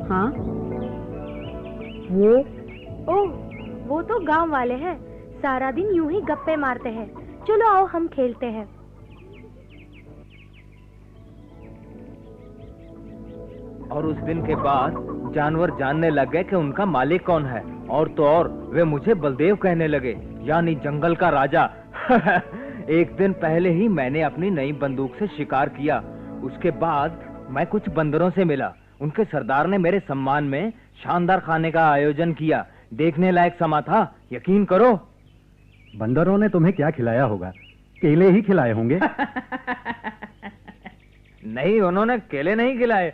हाँ वो तो गांव वाले हैं, सारा दिन यूं ही गप्पे मारते हैं। चलो आओ हम खेलते हैं। और उस दिन के बाद जानवर जानने लग गए कि उनका मालिक कौन है, और तो और वे मुझे बलदेव कहने लगे, यानी जंगल का राजा। एक दिन पहले ही मैंने अपनी नई बंदूक से शिकार किया। उसके बाद मैं कुछ बंदरों से मिला। उनके सरदार ने मेरे सम्मान में शानदार खाने का आयोजन किया। देखने लायक समा था, यकीन करो। बंदरों ने तुम्हें क्या खिलाया होगा? केले ही खिलाए होंगे। नहीं, उन्होंने केले नहीं खिलाए।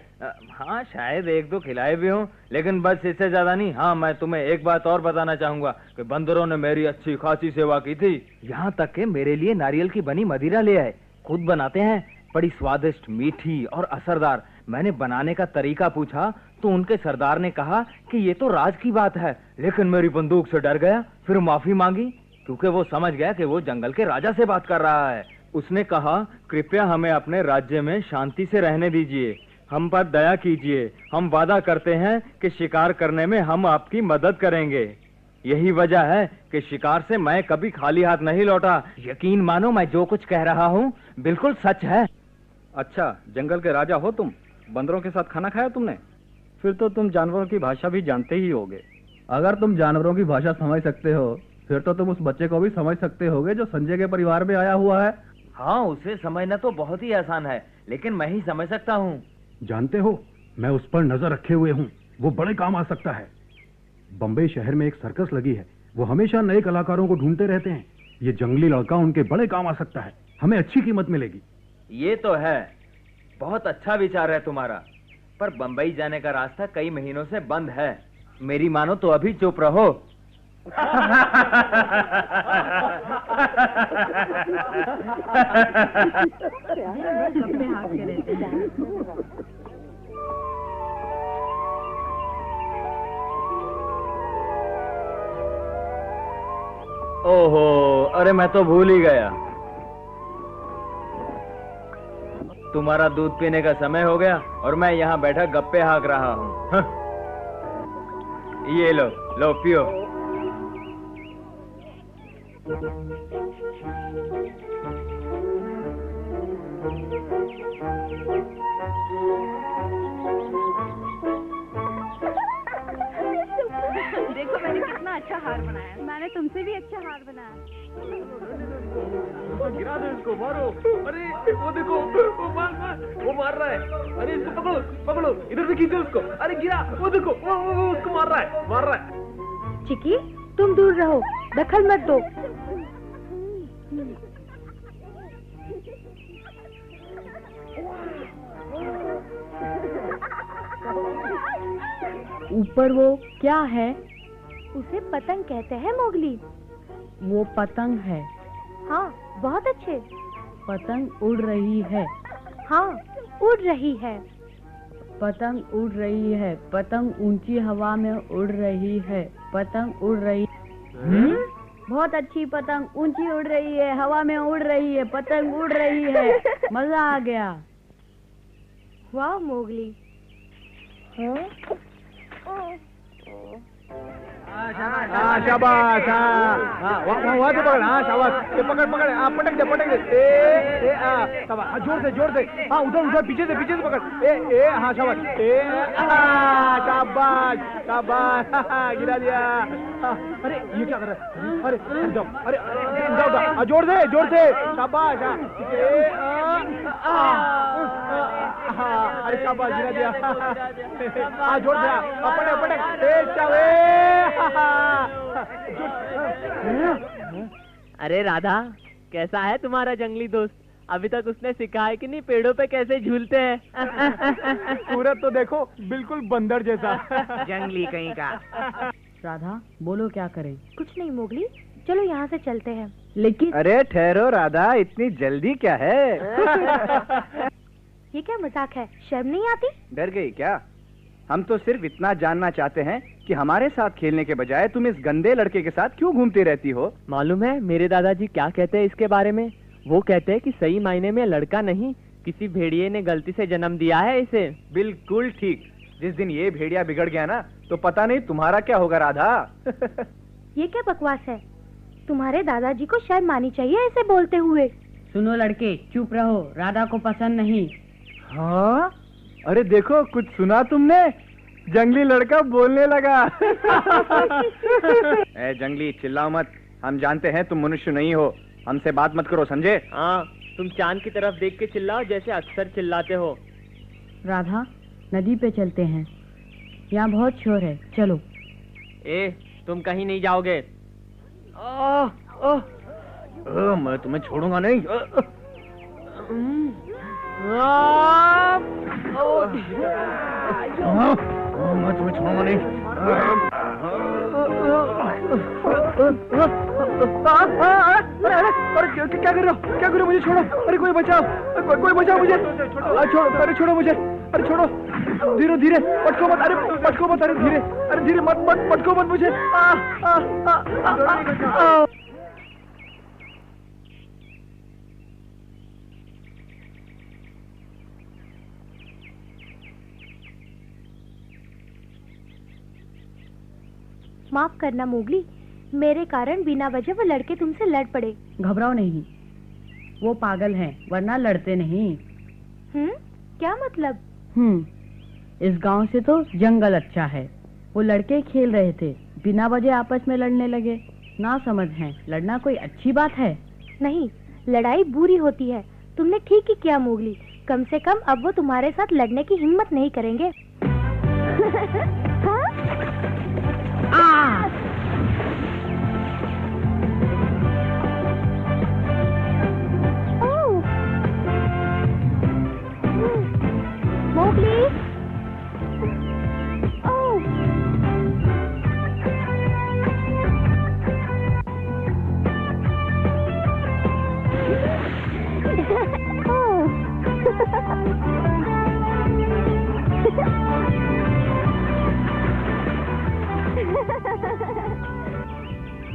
हाँ, शायद एक दो खिलाए भी हों, लेकिन बस इससे ज्यादा नहीं। हाँ, मैं तुम्हें एक बात और बताना चाहूंगा कि बंदरों ने मेरी अच्छी खासी सेवा की थी। यहाँ तक कि मेरे लिए नारियल की बनी मदिरा ले आए। खुद बनाते हैं, बड़ी स्वादिष्ट, मीठी और असरदार। मैंने बनाने का तरीका पूछा तो उनके सरदार ने कहा कि ये तो राज की बात है, लेकिन मेरी बंदूक से डर गया। फिर माफी मांगी, क्योंकि वो समझ गया कि वो जंगल के राजा से बात कर रहा है। उसने कहा, कृपया हमें अपने राज्य में शांति से रहने दीजिए, हम पर दया कीजिए। हम वादा करते हैं कि शिकार करने में हम आपकी मदद करेंगे। यही वजह है कि शिकार से मैं कभी खाली हाथ नहीं लौटा। यकीन मानो, मैं जो कुछ कह रहा हूँ बिल्कुल सच है। अच्छा, जंगल के राजा हो तुम? बंदरों के साथ खाना खाया तुमने? फिर तो तुम जानवरों की भाषा भी जानते ही होगे। अगर तुम जानवरों की भाषा समझ सकते हो, फिर तो तुम उस बच्चे को भी समझ सकते होगे जो संजय के परिवार में आया हुआ है। हाँ, उसे समझना तो बहुत ही आसान है, लेकिन मैं ही समझ सकता हूँ। जानते हो, मैं उस पर नजर रखे हुए हूँ, वो बड़े काम आ सकता है। बम्बई शहर में एक सर्कस लगी है, वो हमेशा नए कलाकारों को ढूंढते रहते हैं। ये जंगली लड़का उनके बड़े काम आ सकता है, हमें अच्छी कीमत मिलेगी। ये तो है, बहुत अच्छा विचार है तुम्हारा, पर बंबई जाने का रास्ता कई महीनों से बंद है। मेरी मानो तो अभी चुप रहो। ओहो, अरे मैं तो भूल ही गया, तुम्हारा दूध पीने का समय हो गया और मैं यहाँ बैठा गप्पे हाँक रहा हूँ। ये लो, लो पियो। देखो मैंने कितना अच्छा हार बनाया। मैंने तुमसे भी अच्छा हार बनाया। गिरा दो इसको, मारो। अरे वो देखो, वो मार रहा है। अरे इसको पकड़ो, पकड़ो, इधर से खींचो उसको। अरे गिरा, वो देखो, वो उसको मार रहा है। चिकी, तुम दूर रहो, दखल मत दो। ऊपर वो क्या है? उसे पतंग कहते हैं मोगली। वो पतंग है? हाँ, बहुत अच्छे। पतंग उड़ रही है? हाँ, उड़ रही है। पतंग उड़ रही है, पतंग ऊंची हवा में उड़ रही है, पतंग उड़ रही। बहुत अच्छी पतंग ऊंची उड़ रही है, हवा में उड़ रही है, पतंग उड़ रही है। मजा आ गया। वाह मोगली। शाबाश। वहाँ से पकड़। हाँ शाबाश, ये पकड़, पटक दे। शाबाश, जोर से। हाँ, उधर पीछे से पकड़। हाँ शाबाश। शाबाश, गिरा दिया। अरे ये क्या कर रहा है? अरे जाओ, अरे जोर से। शाबाश। अरे शाबाश, गिरा दिया। हाँ, जोर से। पटक। अरे राधा, कैसा है तुम्हारा जंगली दोस्त? अभी तक उसने सिखाया कि नहीं पेड़ों पे कैसे झूलते हैं। सूरत तो देखो, बिल्कुल बंदर जैसा। जंगली कहीं का। राधा, बोलो क्या करें? कुछ नहीं मोगली, चलो यहाँ से चलते हैं। लेकिन अरे ठहरो राधा, इतनी जल्दी क्या है? ये क्या मजाक है? शर्म नहीं आती? डर गई क्या? हम तो सिर्फ इतना जानना चाहते हैं कि हमारे साथ खेलने के बजाय तुम इस गंदे लड़के के साथ क्यों घूमती रहती हो? मालूम है मेरे दादाजी क्या कहते हैं इसके बारे में? वो कहते हैं कि सही मायने में लड़का नहीं, किसी भेड़िए ने गलती से जन्म दिया है इसे। बिल्कुल ठीक। जिस दिन ये भेड़िया बिगड़ गया ना तो पता नहीं तुम्हारा क्या होगा राधा। ये क्या बकवास है? तुम्हारे दादाजी को शर्म आनी चाहिए ऐसे बोलते हुए। सुनो लड़के, चुप रहो, राधा को पसंद नहीं। हाँ, अरे देखो कुछ सुना तुमने? जंगली लड़का बोलने लगा। ए जंगली, चिल्लाओ मत, हम जानते हैं तुम मनुष्य नहीं हो, हमसे बात मत करो, समझे? हाँ, तुम चांद की तरफ देख के चिल्लाओ जैसे अक्सर चिल्लाते हो। राधा, नदी पे चलते हैं, यहाँ बहुत शोर है, चलो। ए, तुम कहीं नहीं जाओगे। मैं तुम्हें छोड़ूंगा नहीं। मैं तुम्हें छोड़ूंगा नहीं। अरे क्या कर रहे हो? क्या कर रहे हो? मुझे छोड़ो। अरे कोई बचाओ, कोई बचाओ मुझे। छोड़ो, अरे छोड़ो मुझे, अरे छोड़ो। धीरे धीरे, पटको मत, अरे पटको मत, अरे धीरे, अरे धीरे मत पटको मत मुझे। माफ करना मोगली, मेरे कारण बिना वजह वो लड़के तुमसे लड़ पड़े। घबराओ नहीं, वो पागल हैं, वरना लड़ते नहीं। क्या मतलब? इस गांव से तो जंगल अच्छा है। वो लड़के खेल रहे थे, बिना वजह आपस में लड़ने लगे। ना समझ हैं, लड़ना कोई अच्छी बात है? नहीं, लड़ाई बुरी होती है। तुमने ठीक ही किया मोगली, कम से कम अब वो तुम्हारे साथ लड़ने की हिम्मत नहीं करेंगे। मोगली,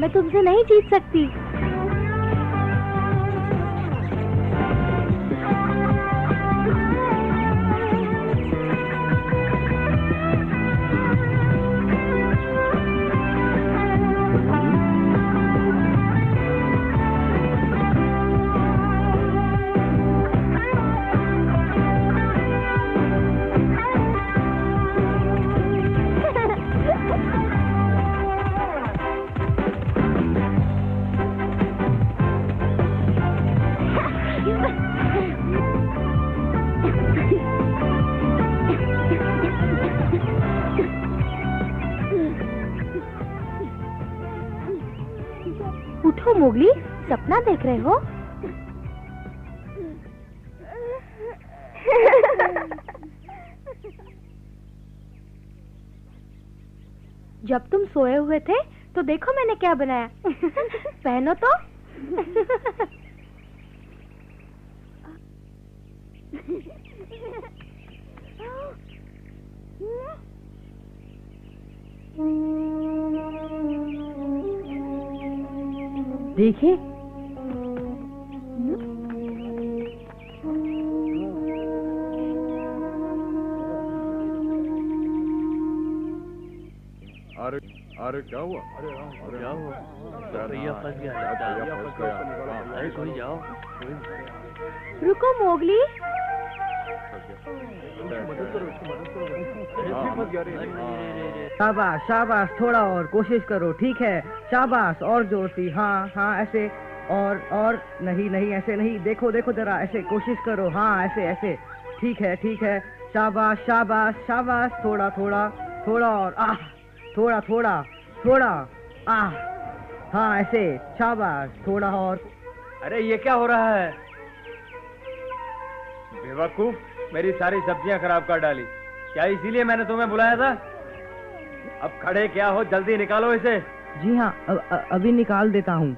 मैं तुमसे नहीं जीत सकती। उठो मोगली, सपना देख रहे हो? जब तुम सोए हुए थे तो देखो मैंने क्या बनाया। पहनो तो। देखिए, अरे क्या हुआ? क्या हुआ? भैया फंस गया। अरे कोई जाओ। रुको मोगली। शाबाश शाबाश, थोड़ा और कोशिश करो, ठीक है, शाबाश, और जोर से, हाँ हाँ ऐसे, और नहीं नहीं ऐसे नहीं, देखो देखो जरा, ऐसे कोशिश करो, हाँ ऐसे ऐसे, ठीक है, शाबाश शाबाश शाबाश, थोड़ा थोड़ा थोड़ा और, आह, थोड़ा थोड़ा थोड़ा, आह, हाँ ऐसे, शाबाश, थोड़ा और। अरे ये क्या हो रहा है? बेवकूफ, मेरी सारी सब्जियां खराब कर डाली। क्या इसीलिए मैंने तुम्हें बुलाया था? अब खड़े क्या हो, जल्दी निकालो इसे। जी हाँ, अभी निकाल देता हूँ।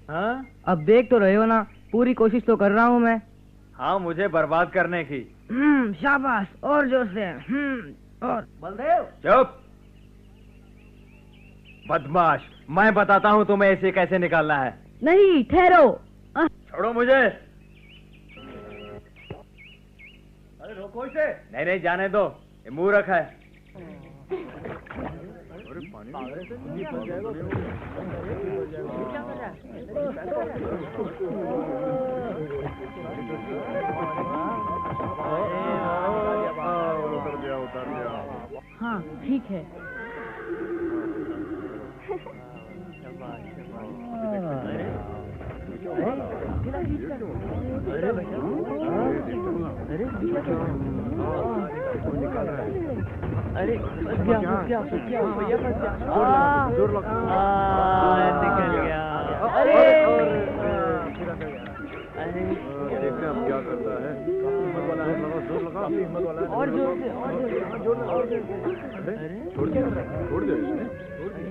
हाँ, अब देख तो रहे हो ना, पूरी कोशिश तो कर रहा हूँ मैं। हाँ, मुझे बर्बाद करने की। शाबाश, और जोर से, और। बलदेव, चुप, बदमाश, मैं बताता हूँ तुम्हें इसे कैसे निकालना है। नहीं, ठहरो। छोड़ो मुझे। अरे रोको इसे। नहीं नहीं, जाने दो, ये मूर्ख है। हाँ ठीक है। अरे जोर लगा, निकल गया। अरे देखते हैं अब क्या करता है। जोर लगा, हिम्मत वाला है। और जोर से, और जोर से। छोड़ दे इसने।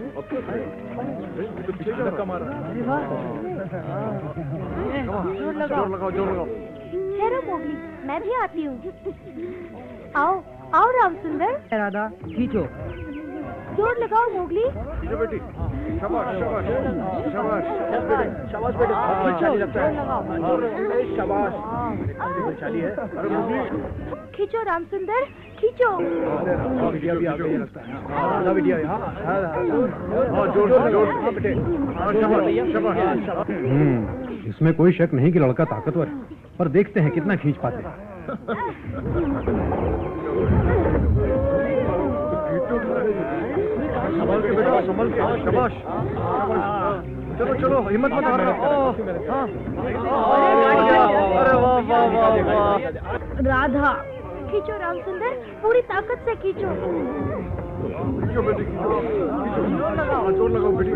अब क्या करे? तो पीछे से धक्का मार रहा है। जोर लगाओ। ठहरो मोगली, मैं भी आती हूँ। आओ राम सुंदर। राधा खींचो। जोर लगाओ मोगली। ये बेटी, शाबाश बेटे। बलशाली लगता है। शाबाश। बलशाली है। अरे मोगली, खींचो राम सुंदर, खींचो। बिटिया भी आ गई लगता है। हाँ बिटिया, हाँ जोर बेटे। शाबाश। इसमें कोई शक नहीं कि लड़का ताकतवर है, पर देखते हैं कितना खींच पाते हैं। संभल के बेटा, संभल के। शाबाश। चलो हिम्मत मत हारना। अरे वाह। राधा खींचो राम सुंदर, पूरी ताकत से खींचो। खींचो बेटी, खींचो। जोर लगाओ बेटी।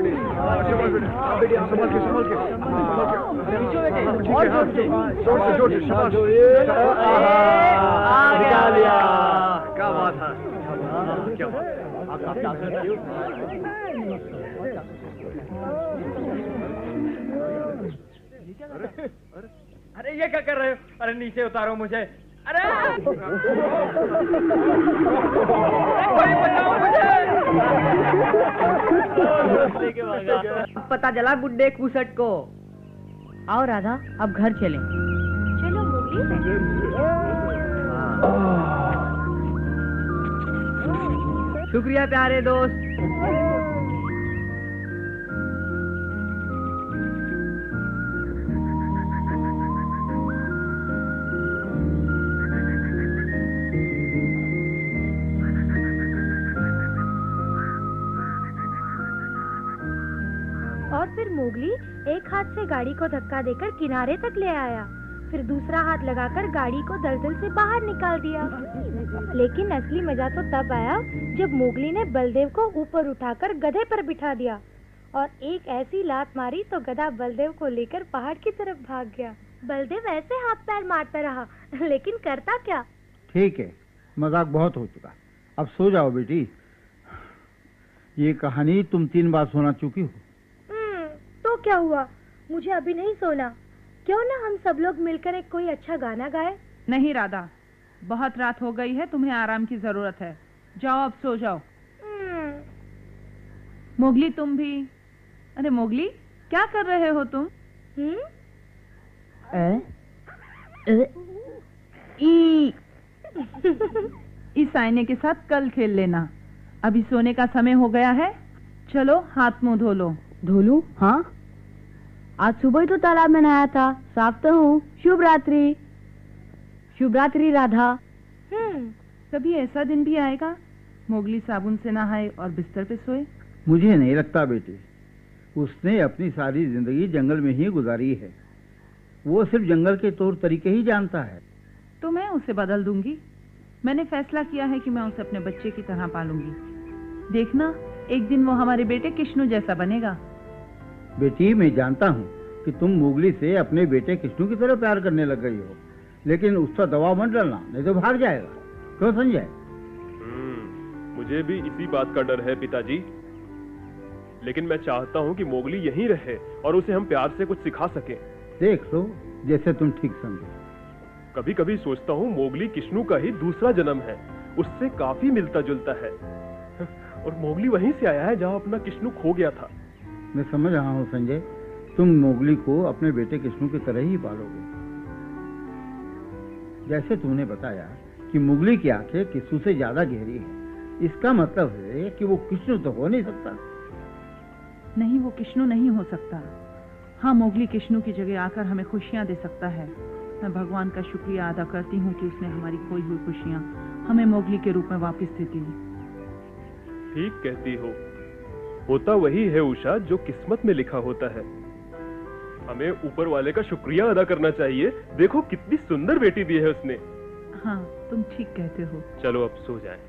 शाबाश बेटी, संभल के। जोर से। शाबाश। निकाल लिया। क्या बात है। क्या अरे ये क्या कर रहे हो? अरे नीचे उतारो मुझे। अरे कोई बचाओ मुझे। पता चला बुड्ढे कुसट को। आओ राधा, अब घर चलें। चलो मोगली। शुक्रिया प्यारे दोस्त। और फिर मोगली एक हाथ से गाड़ी को धक्का देकर किनारे तक ले आया, फिर दूसरा हाथ लगाकर गाड़ी को दलदल से बाहर निकाल दिया। लेकिन असली मजा तो तब आया जब मोगली ने बलदेव को ऊपर उठाकर गधे पर बिठा दिया और एक ऐसी लात मारी तो गधा बलदेव को लेकर पहाड़ की तरफ भाग गया। बलदेव ऐसे हाथ पैर मारता रहा, लेकिन करता क्या? ठीक है, मजाक बहुत हो चुका, अब सो जाओ बेटी। ये कहानी तुम 3 बार सुना चुकी हो। तो क्या हुआ, मुझे अभी नहीं सोना। क्यों ना हम सब लोग मिलकर एक कोई अच्छा गाना गाए? नहीं राधा, बहुत रात हो गई है, तुम्हें आराम की जरूरत है। जाओ अब सो जाओ। मोगली तुम भी। अरे मोगली, क्या कर रहे हो तुम? इस आईने के साथ कल खेल लेना। अभी सोने का समय हो गया है, चलो हाथ मुंह धो लो। धो लूं? हाँ, आज सुबह ही तो तालाब में नहाया था, साफ तो हूँ। शुभ रात्रि। शुभ रात्रि राधा। कभी ऐसा दिन भी आएगा मोगली साबुन से नहाए और बिस्तर पे सोए? मुझे नहीं लगता बेटी, उसने अपनी सारी जिंदगी जंगल में ही गुजारी है। वो सिर्फ जंगल के तौर तरीके ही जानता है। तो मैं उसे बदल दूंगी। मैंने फैसला किया है कि मैं उसे अपने बच्चे की तरह पालूंगी। देखना, एक दिन वो हमारे बेटे कृष्णु जैसा बनेगा। बेटी, मैं जानता हूँ कि तुम मोगली से अपने बेटे कृष्णु की तरह प्यार करने लग गई हो, लेकिन उसका दबाव मत डालना, नहीं तो भाग जाएगा। क्यों संजय? मुझे भी इसी बात का डर है पिताजी, लेकिन मैं चाहता हूँ कि मोगली यहीं रहे और उसे हम प्यार से कुछ सिखा सकें। देख लो, जैसे तुम ठीक समझो। कभी कभी सोचता हूँ मोगली कृष्णु का ही दूसरा जन्म है, उससे काफी मिलता जुलता है, और मोगली वहीं से आया है जहाँ अपना कृष्णु खो गया था। मैं समझ रहा हूँ संजय, तुम मोगली को अपने बेटे कृष्णु की तरह ही पालोगे। जैसे तुमने बताया कि मोगली की आंखें कृष्णु से ज्यादा गहरी है, इसका मतलब है कि वो कृष्ण तो हो नहीं सकता। नहीं, वो किश्नू नहीं हो सकता। हाँ, मोगली किश्नू की जगह आकर हमें खुशियाँ दे सकता है। मैं भगवान का शुक्रिया अदा करती हूँ कि उसने हमारी खोई हुई खुशियाँ हमें मोगली के रूप में वापस दे दी। ठीक कहती हो, होता वही है उषा जो किस्मत में लिखा होता है। हमें ऊपर वाले का शुक्रिया अदा करना चाहिए। देखो कितनी सुंदर बेटी दी है उसने। हाँ, तुम ठीक कहते हो। चलो अब सो जाएं।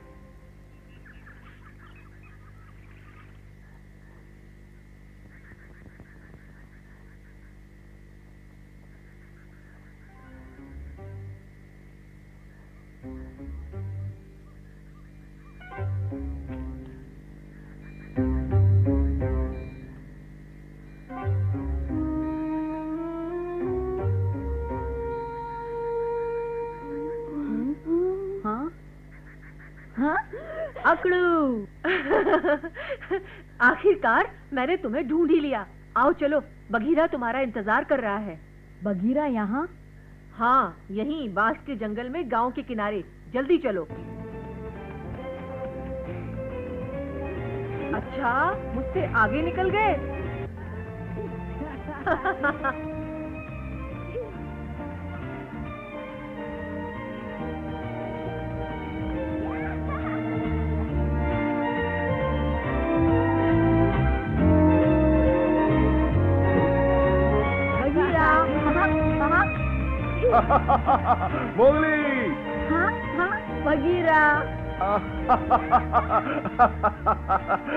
अकड़ू। आखिरकार मैंने तुम्हें ढूंढ ही लिया। आओ चलो, बगीरा तुम्हारा इंतजार कर रहा है। बगीरा यहाँ? हाँ, यहीं बांस के जंगल में गांव के किनारे। जल्दी चलो। अच्छा, मुझसे आगे निकल गए। मोगली। हाँ हाँ, बगीरा।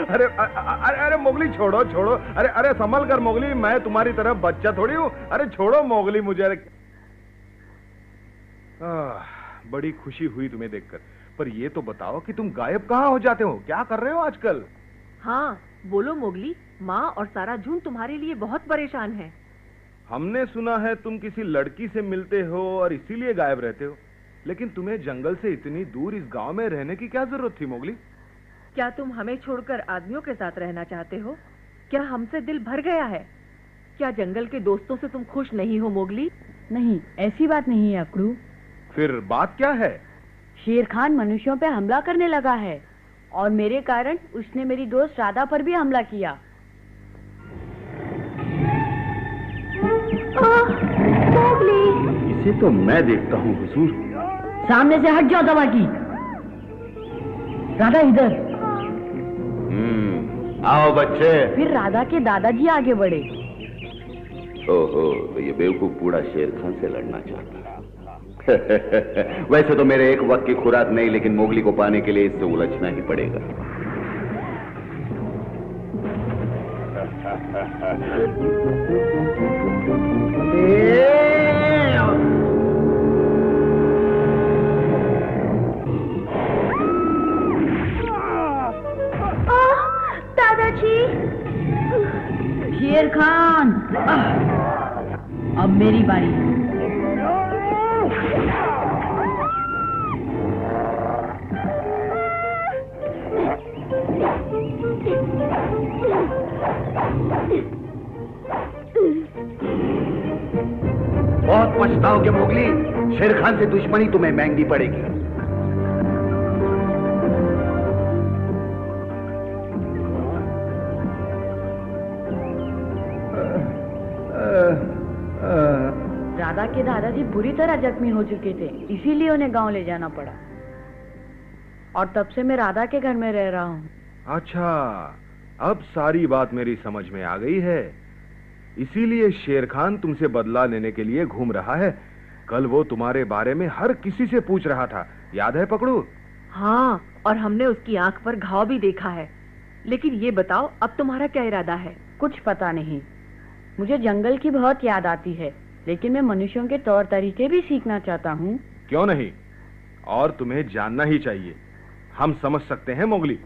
अरे अरे अरे मोगली, छोड़ो छोड़ो। अरे अरे संभल कर मोगली, मैं तुम्हारी तरफ बच्चा थोड़ी हूँ। अरे छोड़ो मोगली मुझे। अरे बड़ी खुशी हुई तुम्हें देखकर, पर ये तो बताओ कि तुम गायब कहाँ हो जाते हो? क्या कर रहे हो आजकल? हाँ बोलो मोगली, माँ और सारा झुंड तुम्हारे लिए बहुत परेशान है। हमने सुना है तुम किसी लड़की से मिलते हो और इसीलिए गायब रहते हो, लेकिन तुम्हें जंगल से इतनी दूर इस गांव में रहने की क्या जरूरत थी मोगली? क्या तुम हमें छोड़कर आदमियों के साथ रहना चाहते हो? क्या हमसे दिल भर गया है? क्या जंगल के दोस्तों से तुम खुश नहीं हो मोगली? नहीं, ऐसी बात नहीं है अकड़ू। फिर बात क्या है? शेर खान मनुष्यों पे हमला करने लगा है और मेरे कारण उसने मेरी दोस्त राधा पर भी हमला किया। इसे तो मैं देखता हूँ हुजूर। सामने से हट जाओ दवा की। राधा इधर। आओ बच्चे। फिर राधा के दादाजी आगे बढ़े। ओहो, तो ये बेवकूफ बूढ़ा शेर खान से लड़ना चाहता है। वैसे तो मेरे एक वक्त की खुराक नहीं, लेकिन मोगली को पाने के लिए इससे उलझना ही पड़ेगा। दादाजी। शेर खान, अब मेरी बारी। बहुत पछताओगे मोगली, शेर खान से दुश्मनी तुम्हें महंगी पड़ेगी। राधा के दादाजी बुरी तरह जख्मी हो चुके थे, इसीलिए उन्हें गांव ले जाना पड़ा और तब से मैं राधा के घर में रह रहा हूँ। अच्छा, अब सारी बात मेरी समझ में आ गई है। इसीलिए शेर खान तुमसे बदला लेने के लिए घूम रहा है। कल वो तुम्हारे बारे में हर किसी से पूछ रहा था, याद है पकड़ू? हाँ, और हमने उसकी आंख पर घाव भी देखा है। लेकिन ये बताओ, अब तुम्हारा क्या इरादा है? कुछ पता नहीं। मुझे जंगल की बहुत याद आती है, लेकिन मैं मनुष्यों के तौर तरीके भी सीखना चाहता हूँ। क्यों नहीं, और तुम्हें जानना ही चाहिए। हम समझ सकते हैं मोगली।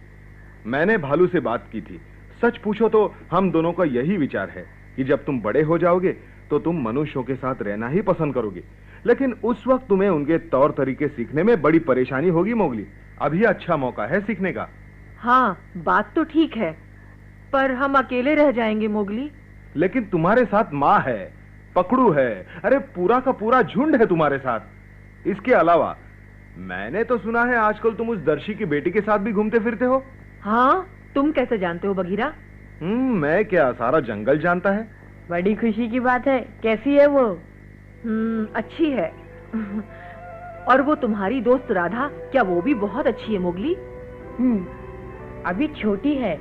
मैंने भालू से बात की थी। सच पूछो तो हम दोनों का यही विचार है कि जब तुम बड़े हो जाओगे तो तुम मनुष्यों के साथ रहना ही पसंद करोगे, लेकिन उस वक्त तुम्हें उनके तौर तरीके सीखने में बड़ी परेशानी होगी मोगली। अभी अच्छा मौका है सीखने का। हाँ, बात तो ठीक है, पर हम अकेले रह जाएंगे मोगली। लेकिन तुम्हारे साथ माँ है, पकड़ू है, अरे पूरा का पूरा झुंड है तुम्हारे साथ। इसके अलावा मैंने तो सुना है आजकल तुम उस दर्शी की बेटी के साथ भी घूमते फिरते हो। हाँ, तुम कैसे जानते हो बगीरा? मैं क्या, सारा जंगल जानता है। बड़ी खुशी की बात है। कैसी है वो? अच्छी है। और वो तुम्हारी दोस्त राधा, क्या वो भी बहुत अच्छी है मोगली? अभी छोटी है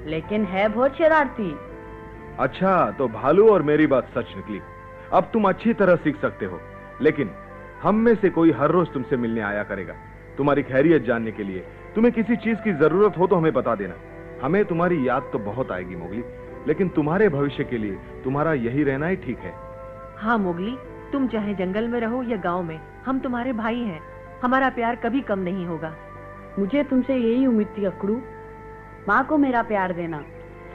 लेकिन है बहुत शरारती। अच्छा, तो भालू और मेरी बात सच निकली। अब तुम अच्छी तरह सीख सकते हो, लेकिन हम में से कोई हर रोज तुमसे मिलने आया करेगा तुम्हारी खैरियत जानने के लिए। तुम्हें किसी चीज की जरूरत हो तो हमें बता देना। हमें तुम्हारी याद तो बहुत आएगी मोगली, लेकिन तुम्हारे भविष्य के लिए तुम्हारा यही रहना ही ठीक है। हाँ मोगली, तुम चाहे जंगल में रहो या गांव में, हम तुम्हारे भाई हैं। हमारा प्यार कभी कम नहीं होगा। मुझे तुमसे यही उम्मीद थी अकड़ू। माँ को मेरा प्यार देना।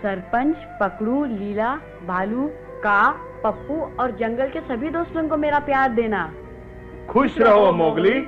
सरपंच, पकड़ू, लीला, भालू, का, पप्पू और जंगल के सभी दोस्तों को मेरा प्यार देना। खुश रहो मोगली।